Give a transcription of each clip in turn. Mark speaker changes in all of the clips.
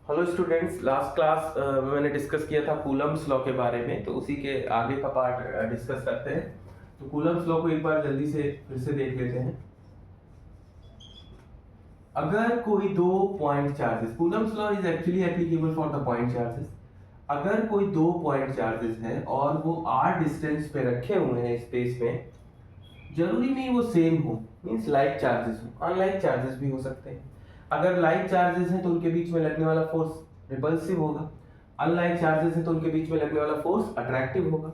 Speaker 1: Hello students, last class में मैंने discuss किया था कूलम्स लॉ के बारे में, तो उसी के आगे का पार्ट डिस्कस करते हैं। तो कूलम्स लॉ को एक बार जल्दी से फिर से देख लेते हैं। अगर कोई दो point charges, Coulomb's law is actually applicable for the point charges. अगर कोई दो पॉइंट चार्जेस है और वो r डिस्टेंस पे रखे हुए हैं स्पेस में, जरूरी नहीं वो सेम हो, मींस लाइक चार्जेस हो, अनलाइक चार्जेस भी हो सकते हैं। अगर लाइक चार्जेस हैं तो उनके बीच में लगने वाला फोर्स रिपल्सिव होगा, अनलाइक चार्जेस हैं तो उनके बीच में लगने वाला फोर्स अट्रैक्टिव होगा।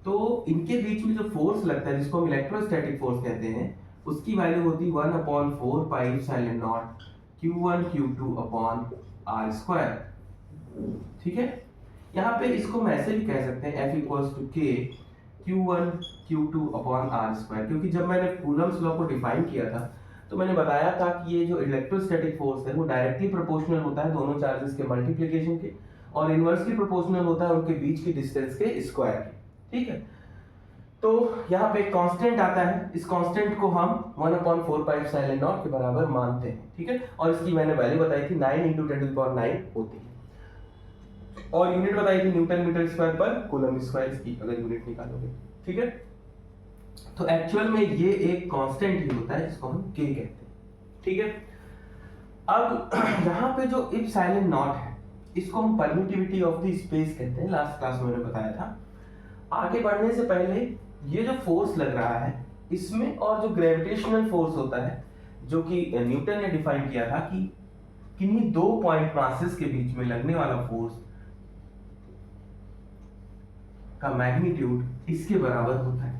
Speaker 1: तो इनके बीच में जो फोर्स लगता है, जिसको हम इलेक्ट्रोस्टैटिक फोर्स कहते हैं, उसकी वैल्यू होती है 1/4 pi epsilon not Q1 Q2 upon r square. ठीक है, यहाँ पे इसको हम ऐसे भी कह सकते हैं F equals to K Q1 Q2 upon r square, क्योंकि जब मैंने कूलम्स लॉ को डिफाइन किया था तो मैंने बताया था कि ये जो इलेक्ट्रोस्टैटिक फोर्स है वो डायरेक्टली प्रोपोर्शनल होता है दोनों चार्जेस के मल्टीप्लिकेशन के, और इनवर्सली प्रोपोर्शनल होता है उनके बीच की डिस्टेंस के स्क्वायर के। ठीक है, तो यहाँ पे एक कांस्टेंट आता है, इस कांस्टेंट को हम 1/4 पाई एप्सिलॉन नॉट के बराबर मानते हैं। ठीक है, और इसकी मैंने वैल्यू बताई थी 9 × 10⁹ होती है, और यूनिट बताई थी न्यूटन मीटर स्क्वायर पर कूलम स्क्वायर की, अगर यूनिट निकालोगे। ठीक है, तो एक्चुअल में ये एक कांस्टेंट ही होता है जिसको हम k कहते हैं। ठीक है, अब यहाँ पे जो इप्सिलॉन नॉट है इसको हम परमिटिविटी ऑफ द स्पेस कहते हैं, लास्ट क्लास में मैंने बताया था। आगे बढ़ने से पहले ये जो फोर्स लग रहा है इसमें, और जो ग्रेविटेशनल फोर्स होता है जो कि न्यूटन ने डिफाइन किया था कि किन्हीं दो पॉइंट मासेस के बीच में लगने वाला फोर्स का मैग्नीट्यूड इसके बराबर होता है।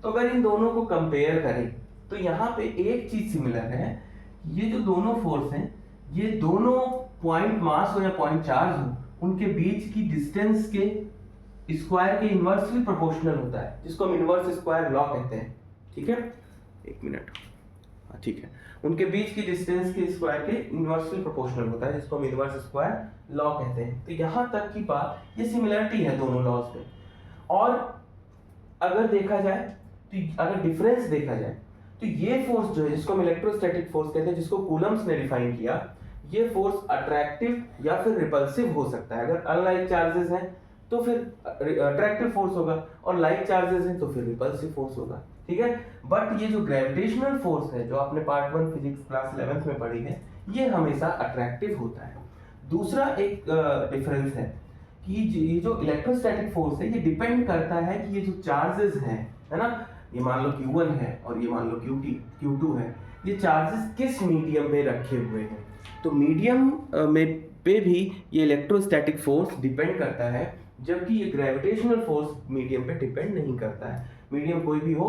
Speaker 1: तो अगर इन दोनों को कंपेयर करें तो यहाँ पे एक चीज सिमिलर है, ये जो दोनों फोर्स हैं ये दोनों पॉइंट मास हो या पॉइंट चार्ज हो, उनके बीच की डिस्टेंस के स्क्वायर के इनवर्सली प्रोपोर्शनल होता है, जिसको हम इनवर्स स्क्वायर लॉ कहते हैं। ठीक है, एक मिनट, हाँ ठीक है, उनके बीच की डिस्टेंस के स्क्वायर के इनवर्सली प्रोपोर्शनल होता है, जिसको हम इनवर्स स्क्वायर लॉ कहते हैं। तो यहाँ तक की बात, ये सिमिलरिटी है दोनों लॉज में। और अगर देखा जाए तो, अगर डिफरेंस देखा जाए तो ये फोर्स जो है जिसको हम इलेक्ट्रोस्टैटिक फोर्स कहते हैं, जिसको कूलम्स ने डिफाइन किया, ये फोर्स अट्रैक्टिव या फिर रिपल्सिव हो सकता है। अगर अनलाइक चार्जेस हैं तो फिर अट्रैक्टिव फोर्स होगा, और लाइक चार्जेस हैं तो फिर रिपल्सिव फोर्स होगा। ठीक है, बट ये जो ग्रेविटेशनल फोर्स है जो आपने पार्ट 1 फिजिक्स क्लास 11th में पढ़ी है, ये हमेशा अट्रैक्टिव होता है। दूसरा एक डिफरेंस है कि ये जो इलेक्ट्रोस्टैटिक फोर्स है ये डिपेंड करता है कि ये जो चार्जेस हैं, है ना, ये मान लो Q1 है और ये मान लो Q2 है, ये चार्जेस किस मीडियम में रखे हुए हैं। तो मीडियम में पे भी ये इलेक्ट्रोस्टैटिक फोर्स डिपेंड करता है, जबकि ये ग्रेविटेशनल फोर्स मीडियम पे डिपेंड नहीं करता है। मीडियम कोई भी हो,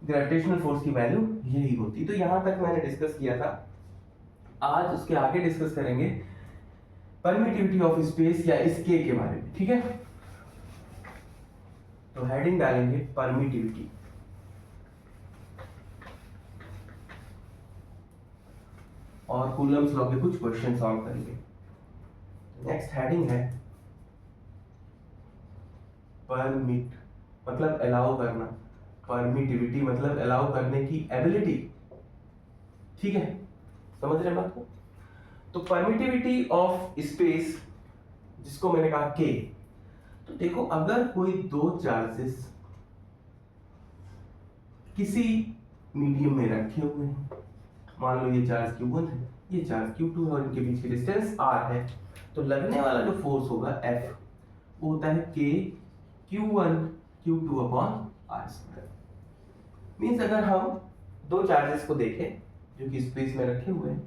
Speaker 1: ग्रेविटेशनल फोर्स की वैल्यू यही होती। तो यहाँ तक मैंने डिस्कस किया था, आज उसके आगे डिस्कस करेंगे परमिटिविटी ऑफ स्पेस या इस के बारे में। ठीक है, तो हेडिंग डालेंगे परमिटिविटी, और कूलम्स लॉ के कुछ क्वेश्चन सॉल्व करेंगे। नेक्स्ट हेडिंग है परमिट, मतलब अलाउ करना, परमिटिविटी मतलब अलाउ करने की एबिलिटी। ठीक है, समझ रहे हैं बात को। तो परमिटिविटी ऑफ स्पेस, जिसको मैंने कहा के, तो देखो अगर कोई दो चार्जेस किसी मीडियम में रखे हुए हैं, मान लो ये चार्ज Q1 है, ये चार्ज Q2 है, और इनके बीच की डिस्टेंस r है, तो लगने वाला जो फोर्स होगा F, वो होता है K Q1 Q2 upon r square. Means अगर हम दो चार्जेस को देखें जो कि स्पेस में रखे हुए हैं,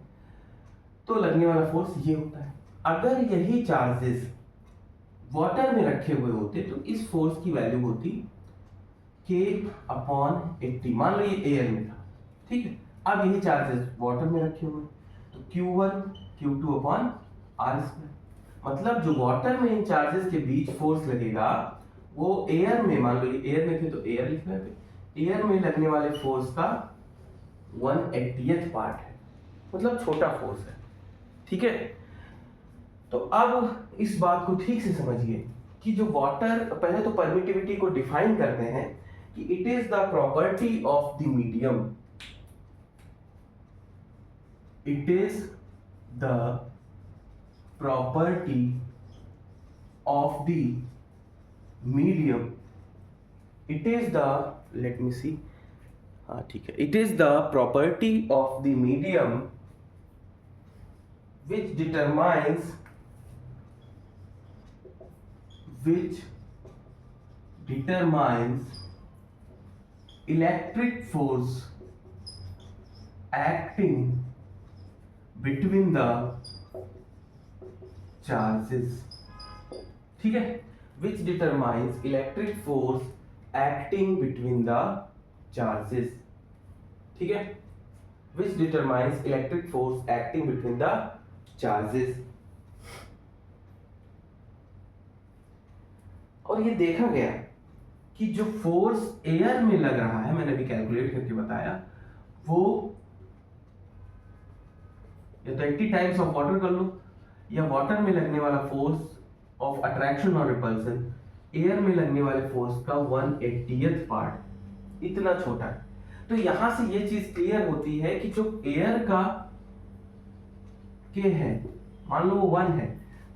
Speaker 1: तो लगने वाला फोर्स ये होता है। अगर यही चार्जेस वाटर में रखे हुए होते तो इस फोर्स की वैल्यू होती K अपॉन 80। मान लो ये एयर में था, ठीक है, अब यही चार्जेस वाटर में रखे हुए तो Q1 Q2 upon r square. मतलब जो वाटर में इन चार्जेस के बीच फोर्स लगेगा वो एयर में, मान लो ये एयर में थे तो एयर लिखना है, एयर में लगने वाले फोर्स का 1/80th पार्ट है, मतलब छोटा फोर्स है। ठीक है, तो अब इस बात को ठीक से समझिए कि जो वाटर, पहले तो परमिटिविटी को डिफाइन करते हैं कि it is the property of the medium, it is the property of the medium, it is the, let me see, हाँ ठीक है, it is the property of the medium which determines electric force acting between the charges, ठीक है, which determines electric force acting between the charges, ठीक है, which determines electric force acting between the charges। और ये देखा गया कि जो फोर्स एयर में लग रहा है, मैंने अभी कैलकुलेट करके बताया, वो या तो 80 टाइम्स ऑफ वाटर कर लो, या वाटर में लगने वाला फोर्स ऑफ अट्रैक्शन और रिपल्सन एयर में लगने वाले फोर्स का 1/80th पार्ट, इतना छोटा है। तो यहां से ये चीज क्लियर होती है कि जो एयर का के है, मान लो वो 1 है,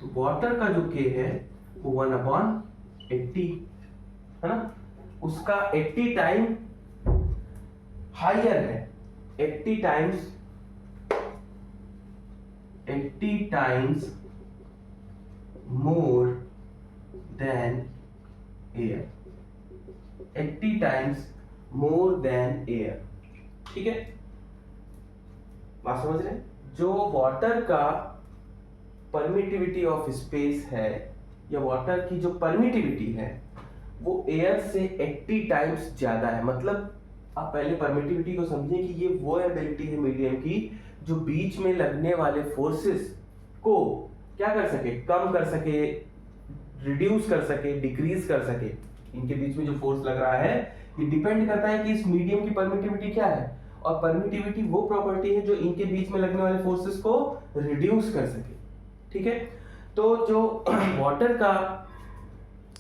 Speaker 1: तो वाटर का जो के है वो 1/80 है ना, उसका 80 टाइम हायर है, 80 times more than air, 80 times more than air, ठीक है, बात समझ रहे हैं? जो वाटर का परमिटिविटी ऑफ स्पेस है, या वाटर की जो परमिटिविटी है, वो एयर से 80 टाइम्स ज्यादा है। मतलब आप पहले परमिटिविटी को समझिए कि ये वो एबिलिटी है मीडियम की जो बीच में लगने वाले फोर्सेस को क्या कर सके, कम कर सके, रिड्यूस कर सके, डिक्रीज कर सके। इनके बीच में जो फोर्स लग रहा है ये डिपेंड करता है कि इस मीडियम की परमिटिविटी क्या है, और परमिटिविटी वो प्रॉपर्टी है जो इनके बीच में लगने वाले फोर्सेस को रिड्यूस कर सके, ठीक है। तो जो वाटर का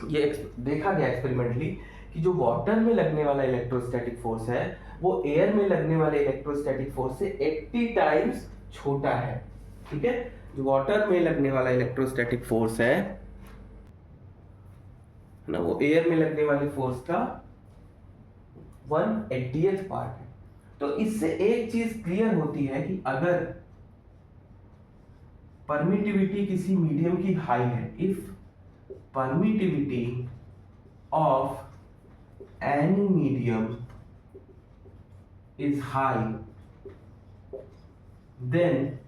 Speaker 1: ये देखा गया एक्सपेरिमेंटली कि जो वाटर में लगने वाला इलेक्ट्रोस्टैटिक फोर्स है वो एयर में लगने वाले इलेक्ट्रोस्टैटिक फोर्स से 80 टाइम्स छोटा है, ठीक है। जो वाटर में लगने वाला इलेक्ट्रोस्टैटिक फोर्स है ना, वो एयर में लगने वाले फोर्स का 1/80th पार्ट है। तो इससे एक चीज क्लियर होती है कि अगर परमिटिविटी किसी मीडियम की हाई है, if permittivity of any medium is high, then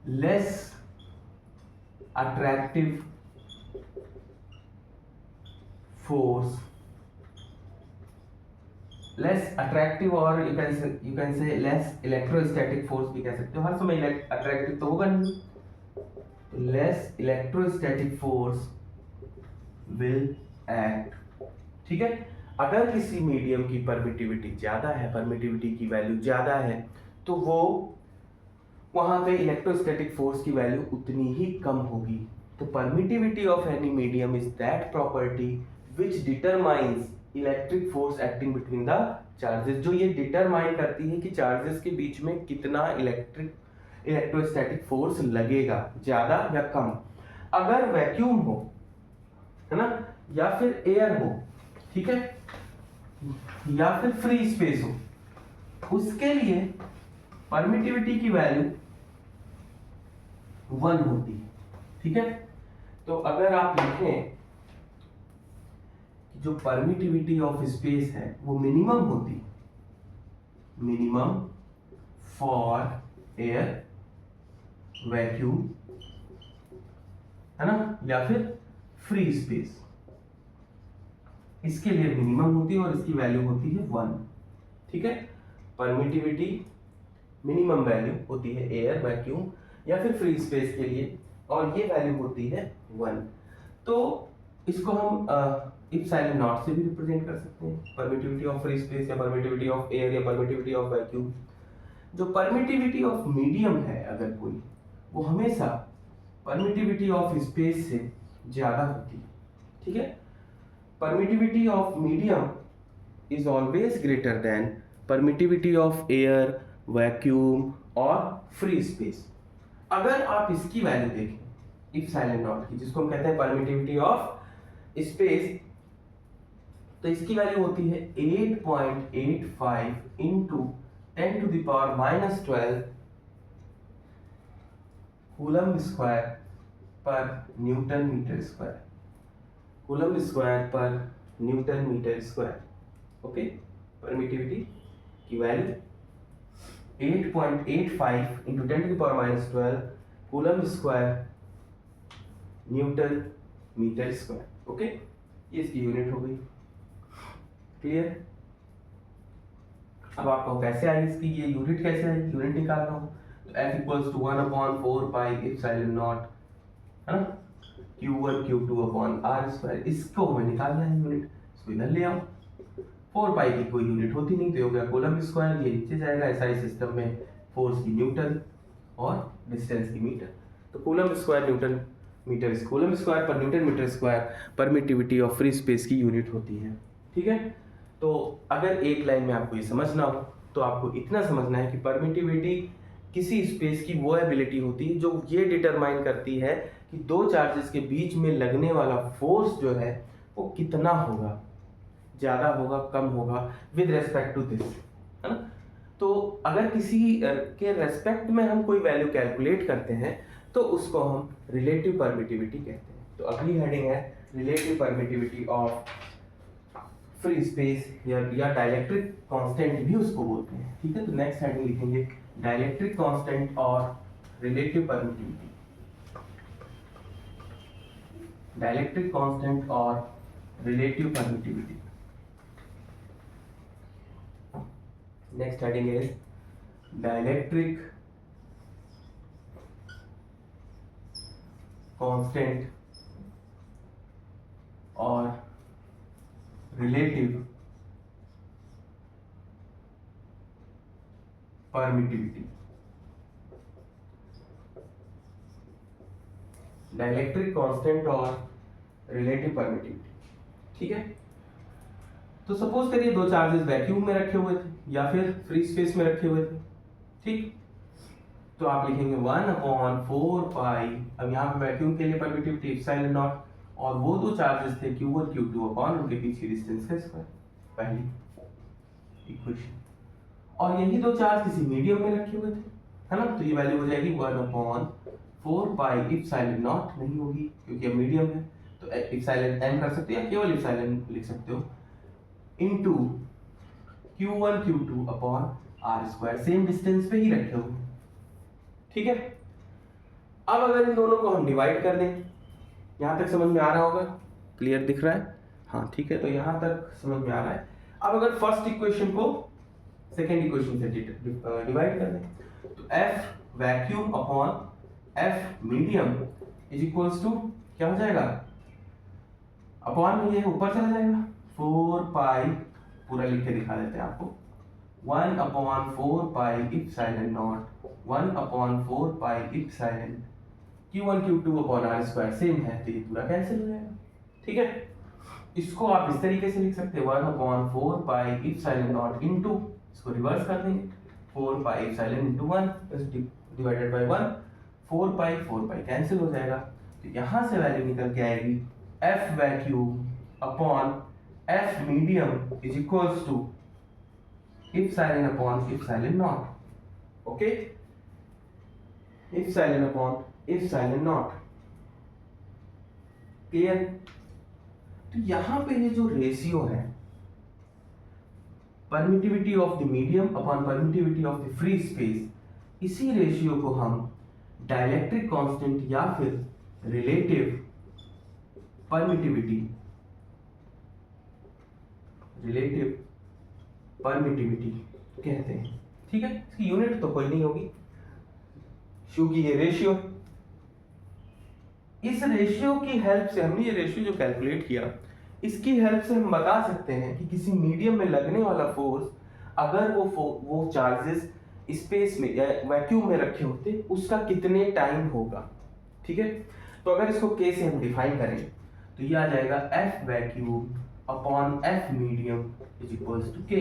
Speaker 1: less attractive force, less attractive, और you can say less electrostatic force भी कह सकते हो। हर समय अट्रैक्टिव तो होगा नहीं, less electrostatic force will act, ठीक है। अगर किसी मीडियम की परमिटिविटी ज्यादा है, परमिटिविटी की वैल्यू ज्यादा है, तो वो वहां पे इलेक्ट्रोस्टैटिक फोर्स की वैल्यू उतनी ही कम होगी। तो permittivity of any medium is that property which determines electric force acting between the charges, जो ये डिटरमाइन करती है कि चार्जेस के बीच में कितना इलेक्ट्रोस्टैटिक फोर्स लगेगा, ज्यादा या कम। अगर वैक्यूम हो, है ना, या फिर एयर हो, ठीक है, या फिर फ्री स्पेस हो, उसके लिए परमिटिविटी की वैल्यू 1 होती है, ठीक है। तो अगर आप लिखें कि जो परमिटिविटी ऑफ स्पेस है वो मिनिमम होती, मिनिमम फॉर एयर, वैक्यूम, है ना, या फिर फ्री स्पेस, इसके लिए मिनिमम होती है और इसकी वैल्यू होती है 1, ठीक है। परमिटिविटी मिनिमम वैल्यू होती है एयर, वैक्यूम या फिर फ्री स्पेस के लिए, और ये वैल्यू होती है 1। तो इसको हम इप्सिलॉन नॉट से भी रिप्रेजेंट कर सकते हैं, परमिटिविटी ऑफ फ्री स्पेस या परमिटिविटी ऑफ एयर या परमिटिविटी ऑफ वैक्यूम। जो परमिटिविटी ऑफ मीडियम है अगर कोई, वो हमेशा परमिटिविटी ऑफ स्पेस से ज्यादा होती है, ठीक है। Permittivity of medium is always greater than permittivity of air, vacuum और फ्री स्पेस। अगर आप इसकी वैल्यू देखें इप्सिलॉन नॉट की, जिसको हम कहते हैं परमिटिविटी ऑफ स्पेस, तो इसकी वैल्यू होती है 8.85 इंटू 10⁻⁻12 कूलम स्क्वायर पर newton metre square, coulomb square पर newton metre square. Okay, permittivity की value 8.85 into 10⁻⁻12 coulomb square newton metre square. Okay, ये इसकी यूनिट हो गई। क्लियर? अब आपको कैसे आई इसकी ये यूनिट, कैसे आई यूनिट निकालना हो तो F equals to 1/4 pi epsilon nought, है ना, Q1 Q2 upon R square, इसको हमें निकालना है यूनिट। इसको इधर ले आओ, 4 पाई की कोई यूनिट होती नहीं तो हो गया कूलम स्क्वायर, ये नीचे जाएगा एसआई सिस्टम में, फोर्स की न्यूटन और डिस्टेंस की मीटर, तो coulomb square newton metre, coulomb square पर newton metre square permittivity of free space की यूनिट होती है। ठीक है, तो अगर एक लाइन में आपको ये समझना हो तो आपको इतना समझना है कि परमिटिविटी किसी स्पेस की वो एबिलिटी होती है जो ये डिटरमाइन करती है कि दो चार्जेस के बीच में लगने वाला फोर्स जो है वो कितना होगा, ज़्यादा होगा कम होगा विद रेस्पेक्ट टू दिस, है ना। तो अगर किसी के रेस्पेक्ट में हम कोई वैल्यू कैलकुलेट करते हैं तो उसको हम रिलेटिव परमिटिविटी कहते हैं। तो अगली हेडिंग है relative permittivity of free space, या डाइलेक्ट्रिक कांस्टेंट भी उसको बोलते हैं। ठीक है, तो नेक्स्ट हेडिंग लिखेंगे डाइलेक्ट्रिक कांस्टेंट और रिलेटिव परमिटिविटी, डाइलेक्ट्रिक कांस्टेंट और relative permittivity. Next heading is dielectric constant और रिलेटिव परमिटिविटी। डाइलेक्ट्रिक कांस्टेंट और रिलेटिव परमिटिविटी। ठीक है, तो सपोज करिए दो चार्जेस वैक्यूम में रखे हुए थे या फिर फ्री स्पेस में रखे हुए थे। ठीक, तो आप लिखेंगे 1/4 पाई, अब यहाँ पे वैक्यूम के लिए परमिटिविटी इप्सिलॉन नॉट, और वो दो चार्जेस थे Q1 Q2 अपॉन उनके बीच की डिस्टेंस का स्क्वायर, पहली इक्वेशन। और यही दो चार्ज किसी मीडियम में रखे हुए थे, है ना, तो ये वैल्यू हो जाएगी 1/4 पाई इप्सिलॉन नॉट, नहीं होगी क्योंकि अब मीडियम है, तो इप्सिलॉन n कर सकते हो या केवल इप्सिलॉन लिख सकते हो, into Q1 Q2 upon R square, same distance पे ही रखे हुए। ठीक है, अब अगर इन दोनों को हम डिवाइड कर दें, यहाँ तक समझ में आ रहा होगा, क्लियर दिख रहा है? हाँ ठीक है, तो यहाँ तक समझ में आ रहा है। अब अगर फर्स्ट इक्वेशन को सेकेंड इक्वेशन से डिवाइड कर दें तो F vacuum upon F medium is equals to क्या हो जाएगा, अपॉन में ये ऊपर चला जाएगा 4 पाई, पूरा लिख के दिखा देते हैं आपको, 1/4 pi epsilon naught, 1/4 pi epsilon Q1 Q2 upon R square, same है तो ये पूरा कैंसिल हो जाएगा। ठीक है, इसको आप इस तरीके से लिख सकते हैं 1/4 पाई इप्सिलॉन नॉट इनटू, इसको रिवर्स कर देंगे 4 pi epsilon into 1 divided by 1, 4 pi cancel हो जाएगा, तो यहाँ से वैल्यू निकल के आएगी F vacuum upon F medium is equals to epsilon upon epsilon nought. Okay, epsilon upon epsilon nought. Clear? तो यहां पे ये जो रेशियो है permittivity of the medium upon permittivity of the free space, इसी रेशियो को हम डाइलेक्ट्रिक कांस्टेंट या फिर रिलेटिव परमिटिविटी कहते हैं। ठीक है, इसकी यूनिट तो कोई नहीं होगी क्योंकि ये रेशियो है। इस रेशियो की हेल्प से, हमने ये रेशियो जो कैलकुलेट किया, इसकी हेल्प से हम बता सकते हैं कि किसी मीडियम में लगने वाला फोर्स, अगर वो चार्जेस स्पेस में या वैक्यूम में रखे होते, उसका कितने टाइम होगा। ठीक है, तो अगर इसको K से हम डिफाइन करें तो ये आ जाएगा F vacuum upon F medium is equals to K।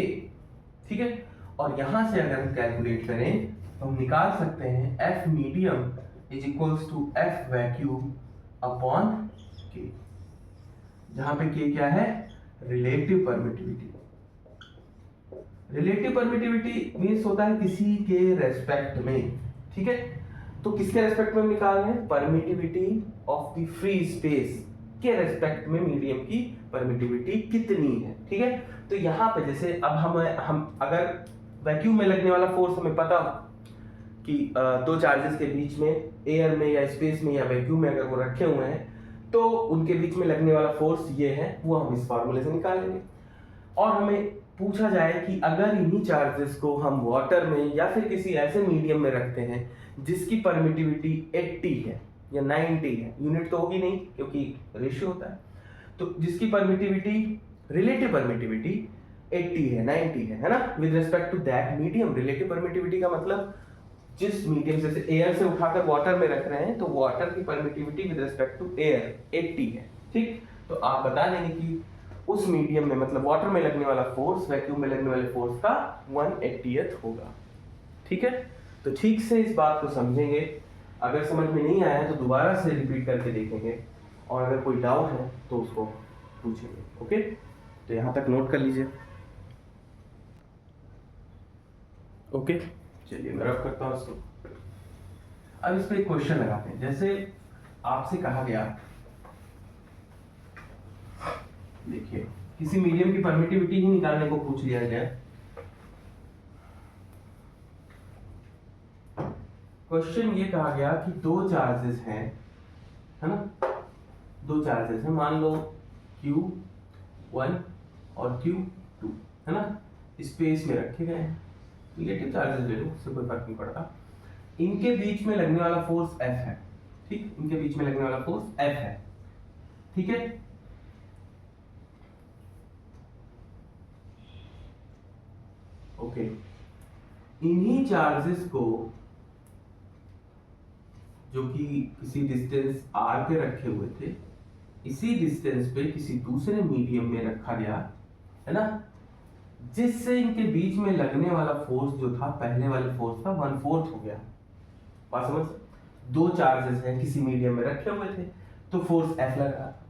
Speaker 1: ठीक है, और यहां से अगर हम कैलकुलेट करें तो हम निकाल सकते हैं F medium is equals to F vacuum upon के, जहां पे के क्या है, relative permittivity. Relative permittivity means होता है किसी के रेस्पेक्ट में, ठीक है। तो किसके रेस्पेक्ट में निकाल रहे हैं, permittivity of the free space के रेस्पेक्ट में मीडियम की परमिटिविटी कितनी है, ठीक है। तो यहाँ पे जैसे अब हम अगर वैक्यूम में लगने वाला फोर्स हमें पता हो कि दो चार्जेस के बीच में एयर में या स्पेस में या वैक्यूम में अगर वो रखे हुए हैं तो उनके बीच में लगने वाला फोर्स ये है, वो हम इस फार्मूले से निकाल लेंगे। और हमें पूछा जाए कि अगर इन्हीं चार्जेस को हम वाटर में या फिर किसी ऐसे मीडियम में रखते हैं जिसकी परमिटिविटी 80 है या 90 है, यूनिट तो होगी नहीं क्योंकि रेशियो होता है, तो जिसकी परमिटिविटी, रिलेटिव परमिटिविटी 80 है, 90 है ना, with respect to that medium. Relative permittivity का मतलब जिस मीडियम से एयर से उठाकर वाटर में रख रहे हैं तो वाटर की permittivity with respect to air 80 है, ठीक। तो आप बता देंगे कि उस मीडियम में मतलब वाटर में लगने वाला फोर्स वैक्यूम में लगने वाले फोर्स का 1/80th होगा, ठीक है। तो ठीक से इस बात को समझेंगे, अगर समझ में नहीं आया तो दोबारा से रिपीट करके देखेंगे और अगर कोई डाउट है तो उसको पूछेंगे, ओके। तो यहाँ तक नोट कर लीजिए, ओके। चलिए मैं रब करता हूँ इसको। अब इस पे एक क्वेश्चन लगाते हैं। जैसे आपसे कहा गया, देखिए किसी मीडियम की परमिटिविटी ही निकालने को पूछ लिया गया। क्वेश्चन ये कहा गया कि दो चार्जेस हैं, है ना, दो चार्जेस हैं, मान लो Q1 और Q2, है ना, स्पेस में रखे गए हैं। निगेटिव चार्जेस ले लो, उससे कोई फर्क नहीं पड़ता। इनके बीच में लगने वाला फोर्स F है, ठीक, इनके बीच में लगने वाला फोर्स F है, ठीक है। ओके, इन्हीं चार्जेस को जो कि किसी डिस्टेंस r पे रखे हुए थे, इसी डिस्टेंस पे किसी दूसरे मीडियम में रखा गया, है ना, जिससे इनके बीच में लगने वाला फोर्स जो था पहले वाले फोर्स का 1/4 हो गया। बात समझ, दो चार्जेस हैं किसी मीडियम में रखे हुए थे तो फोर्स F लग रहा था,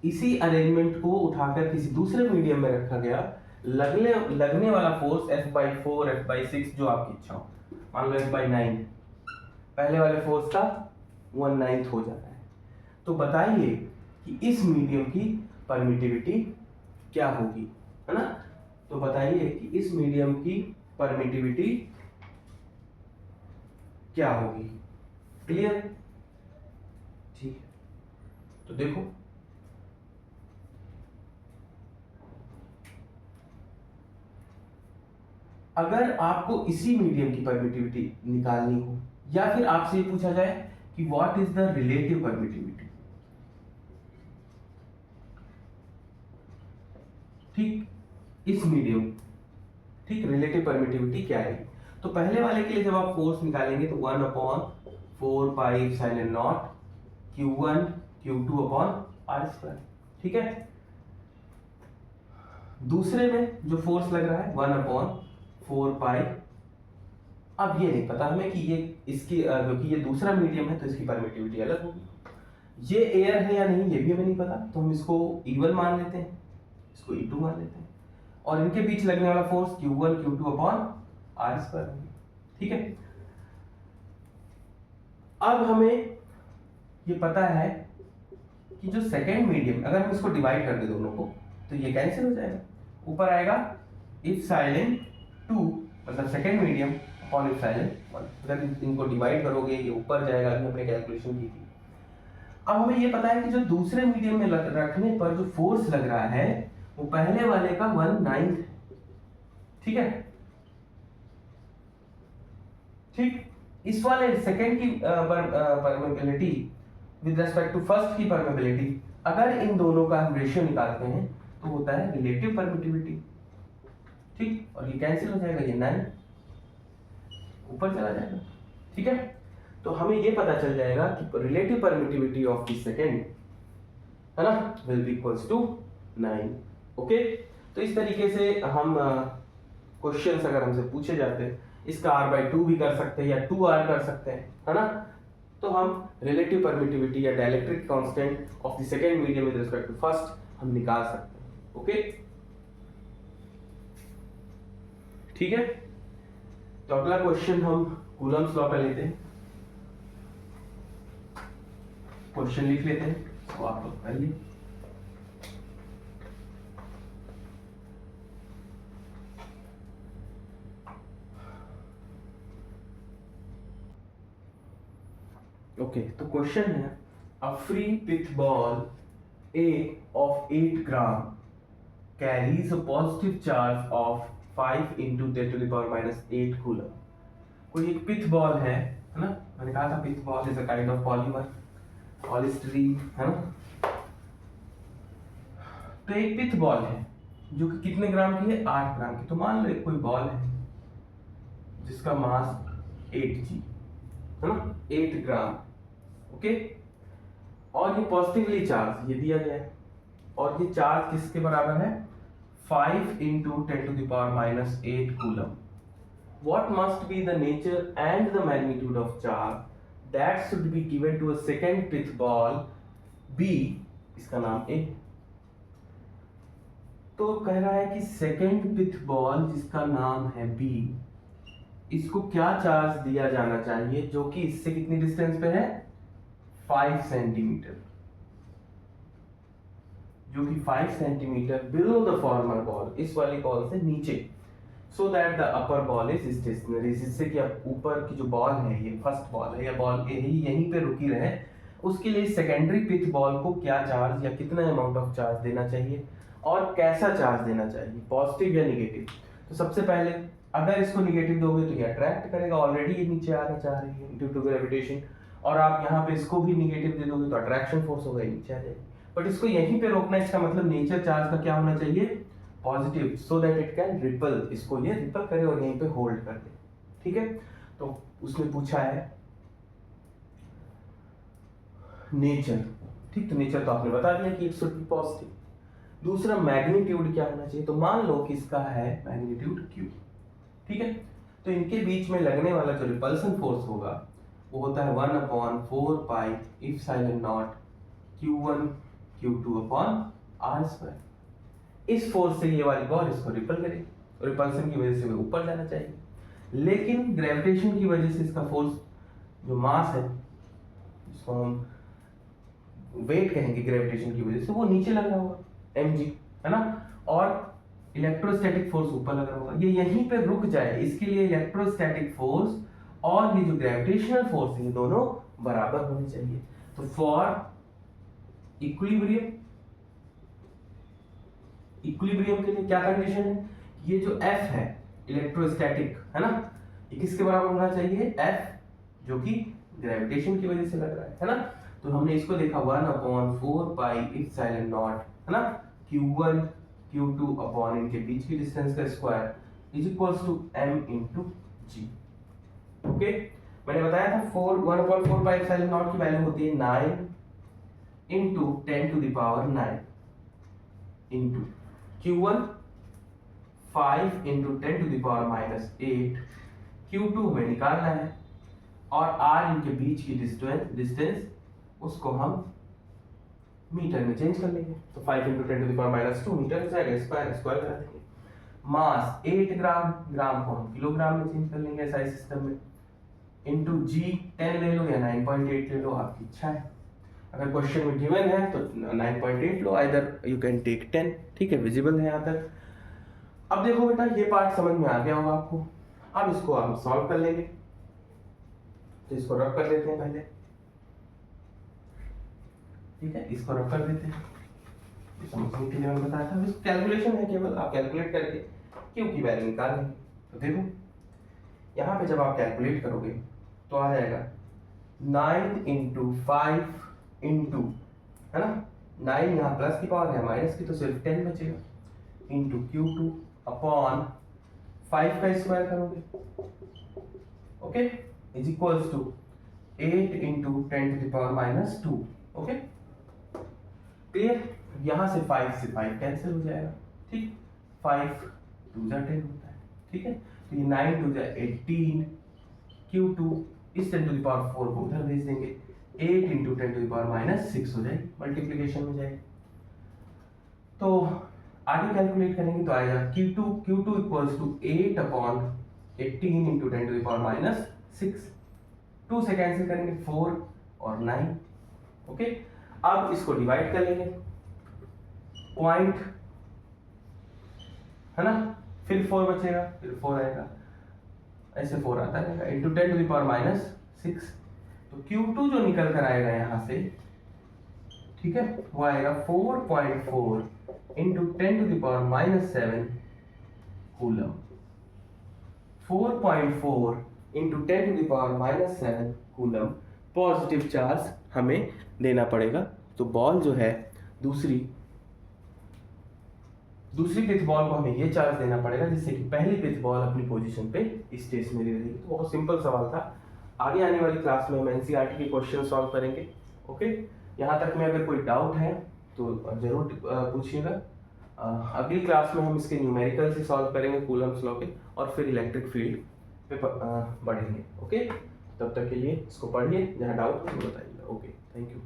Speaker 1: इसी अरेंजमेंट को उठाकर किसी दूसरे मीडियम में रखा गया, लगने वाला फोर्स F/4 F/6 जो आपकी इच्छा हो, मान लो F/9, पहले वाले फोर्स का 1/9 हो जाता है। तो बताइए कि इस मीडियम की परमिटिविटी क्या होगी, है ना। तो बताइए कि इस मीडियम की परमिटिविटी क्या होगी, क्लियर, ठीक है। तो देखो अगर आपको इसी मीडियम की परमिटिविटी निकालनी हो या फिर आपसे ये पूछा जाए कि what is the relative permittivity, ठीक, इस मीडियम, ठीक, रिलेटिव परमिटिविटी क्या है। तो पहले वाले के लिए जब आप फोर्स निकालेंगे तो 1/4 pi epsilon not Q1 Q2 upon r², ठीक है। दूसरे में जो फोर्स लग रहा है 1/4 पाई, अब ये नहीं पता हमें कि ये इसकी क्योंकि ये दूसरा मीडियम है तो इसकी परमिटिविटी अलग होगी। ये एयर है या नहीं ये भी हमें नहीं पता, तो हम इसको E1 मान लेते हैं, इसको E2 मान लेते हैं, और इनके बीच लगने वाला force Q1 Q2 upon r², ठीक है। अब हमें ये पता है कि जो सेकेंड मीडियम, अगर हम इसको डिवाइड कर दे दोनों को तो ये कैंसिल हो जाएगा, ऊपर आएगा एप्सिलॉन 2 मतलब सेकेंड मीडियम अपॉन एप्सिलॉन 1। अगर इनको डिवाइड करोगे ये ऊपर जाएगा, अभी हमने कैलकुलेशन की थी। अब हमें ये पता है कि जो दूसरे मीडियम में रखने पर जो फोर्स लग रहा है वो पहले वाले का 1/9 है, ठीक है, ठीक। इस वाले सेकेंड की permeability with respect to first की परमेबिलिटी, अगर इन दोनों का हम रेशियो निकालते हैं तो होता है रिलेटिव परमिटिविटी, ठीक, और ये कैंसिल हो जाएगा, ये 9 ऊपर चला जाएगा, ठीक है। तो हमें ये पता चल जाएगा कि relative permittivity of the second, है ना, will be equals to 9, okay. तो इस तरीके से हम क्वेश्चंस अगर हमसे पूछे जाते हैं, इसका r/2 भी कर सकते हैं या 2r कर सकते हैं, है ना, तो हम रिलेटिव परमिटिविटी या dielectric constant of the second medium with respect to first हम निकाल सकते हैं। ओके, ठीक है। तो अगला क्वेश्चन हम कूलम्स लॉ का लेते हैं। क्वेश्चन लिख लेते हैं, तो आप लोग पढ़िए। ओके, तो क्वेश्चन है a free pith ball A of 8 gram carries a positive charge of 5 into 10 to the power minus 8 coulomb। कोई एक पिथ बॉल है ना, मैंने कहा था pith ball is a kind of polymer, polystyrene, है ना। तो एक पिथ बॉल है जो कि कितने ग्राम की है, 8 ग्राम की। तो मान लो एक कोई बॉल है जिसका मास 8g है ना, 8 ग्राम। ओके, और ये पॉजिटिवली चार्ज ये दिया गया है, और ये चार्ज किसके बराबर है, 5 into 10 to the power minus 8 coulomb। What must be the nature and the magnitude of charge that should be given to a second pith ball B, इसका नाम A। तो कह रहा है कि सेकेंड पिथ बॉल जिसका नाम है B, इसको क्या चार्ज दिया जाना चाहिए जो कि इससे कितनी डिस्टेंस पे है, 5 सेंटीमीटर, जो कि 5 centimetre below the former ball, इस वाली बॉल से नीचे, so that the upper ball is stationary, जिससे कि अब ऊपर की जो बॉल है, ये फर्स्ट बॉल है या बॉल यहीं पे रुकी रहे। उसके लिए सेकेंडरी पिथ बॉल को क्या चार्ज या कितना अमाउंट ऑफ चार्ज देना चाहिए और कैसा चार्ज देना चाहिए, पॉजिटिव या निगेटिव। तो सबसे पहले अगर इसको निगेटिव दोगे तो ये अट्रैक्ट करेगा, ऑलरेडी ये नीचे आना चाह रही है ड्यू टू ग्रेविटेशन, और आप यहाँ पे इसको भी निगेटिव दे दोगे तो अट्रैक्शन फोर्स होगा, नीचे आ जाएगी। बट इसको यहीं पे रोकना है, इसका मतलब नेचर चार्ज का क्या होना चाहिए, positive, so that it can ripple, इसको ये रिपल करे और यहीं पे होल्ड कर दे। ठीक है, तो उसने पूछा है नेचर, ठीक, तो नेचर तो आपने बता दिया कि इट शुड बी पॉजिटिव। दूसरा मैग्नीट्यूड क्या होना चाहिए, तो मान लो कि इसका है मैग्नीट्यूड Q, ठीक है। तो इनके बीच में लगने वाला जो रिपल्सन फोर्स होगा वो होता है 1/4 pi epsilon not Q1 Q2 upon r²। इस फोर्स से ये वाली बॉल इसको रिपल करेगी, रिपल्सन की वजह से वो ऊपर जाना चाहिए, लेकिन ग्रेविटेशन की वजह से इसका फोर्स जो मास है, जिसको हम वेट कहेंगे ग्रेविटेशन की वजह से, वो नीचे लग रहा होगा mg, है ना, और इलेक्ट्रोस्टैटिक फोर्स ऊपर लग रहा होगा। ये यहीं पे रुक जाए, इसके लिए इलेक्ट्रोस्टैटिक फोर्स और ये जो ग्रेविटेशनल फोर्स है ये दोनों बराबर होने चाहिए। तो फॉर इक्विलिब्रियम, इक्विलिब्रियम के लिए क्या कंडीशन है, ये जो F है इलेक्ट्रोस्टैटिक, है ना, ये किसके बराबर होना चाहिए, F जो कि ग्रेविटेशन की वजह से लग रहा है ना। तो हमने इसको देखा 1/4 पाई एप्सिलॉन नॉट, है ना, Q1 Q2 अपॉन इनके बीच की डिस्टेंस का square is equals to m into g। Okay, मैंने बताया था 1/4 पाई एप्सिलॉन नॉट की वैल्यू होती है 9 into 10 to the power 9 into Q1 5 into 10 to the power minus 8, Q2 में निकालना है, और r इनके बीच की डिस्टेंस उसको हम मीटर में चेंज कर लेंगे, तो 5 into 10 to the power minus 2 metre हो जाएगा, स्क्वायर स्क्वायर कर देंगे। मास 8 ग्राम, ग्राम को हम किलोग्राम में चेंज कर लेंगे ऐसा सिस्टम में, इंटू जी 10 ले लो या 9.8 ले लो, आपकी इच्छा है। अगर क्वेश्चन में गिवन है तो 9.8 लो, आइदर यू कैन टेक 10। ठीक है, विजिबल है यहाँ तक। अब देखो बेटा, ये पार्ट समझ में आ गया होगा आपको। अब इसको हम सॉल्व कर लेंगे, तो इसको रब कर देते हैं पहले, ठीक है, इसको रब कर देते हैं, समझने के लिए मैंने बताया था, इसको कैलकुलेशन है, केवल आप कैलकुलेट करके क्यू की वैल्यू निकाल लेंगे। तो देखो यहाँ पे जब आप कैलकुलेट करोगे तो आ जाएगा 9 इंटू 5 इंटू, है ना, 9 यहाँ प्लस की पावर है, माइनस की तो सिर्फ 10 बचेगा, इंटू Q2 अपॉन 5 का स्क्वायर करोगे, okay, is equals to 8 into 10 to the power minus 2। Okay, clear. यहाँ से 5 से 5 कैंसिल हो जाएगा, ठीक, 5 2 जा 10 होता है, ठीक है। तो ये 9 2 जा 18, Q2 इस 10⁴ को उधर भेज देंगे, 8 इंटू 10⁻⁻6 हो जाएगी, मल्टीप्लीकेशन में जाएगी। तो आगे कैलकुलेट करेंगे तो आएगा Q2 equals to 8/18 into 10⁻⁻6। 2 second से करेंगे 4 और 9। ओके, अब इसको डिवाइड कर लेंगे, पॉइंट है ना, फिर 4 बचेगा, फिर 4 आएगा, ऐसे 4 आता रहेगा इंटू 10⁻⁻6। तो Q2 जो निकल कर आएगा यहाँ से, ठीक है, वो आएगा 4.4 into 10⁻⁻7 coulomb. 4.4 into 10⁻⁻7 coulomb positive charge हमें देना पड़ेगा। तो बॉल जो है दूसरी पिच बॉल को हमें ये चार्ज देना पड़ेगा जिससे कि पहली पिच बॉल अपनी पोजीशन पे स्टेशनरी रहेगी। तो बहुत सिंपल सवाल था। आगे आने वाली क्लास में हम एनसीईआरटी के क्वेश्चन सॉल्व करेंगे। ओके, यहाँ तक में अगर कोई डाउट है तो जरूर पूछिएगा। अगली क्लास में हम इसके न्यूमेरिकल से सॉल्व करेंगे कूलम्स लॉ के, और फिर इलेक्ट्रिक फील्ड पे बढ़ेंगे। ओके, तब तक के लिए इसको पढ़िए, जहाँ डाउट हो तो बताइएगा। Okay, thank you.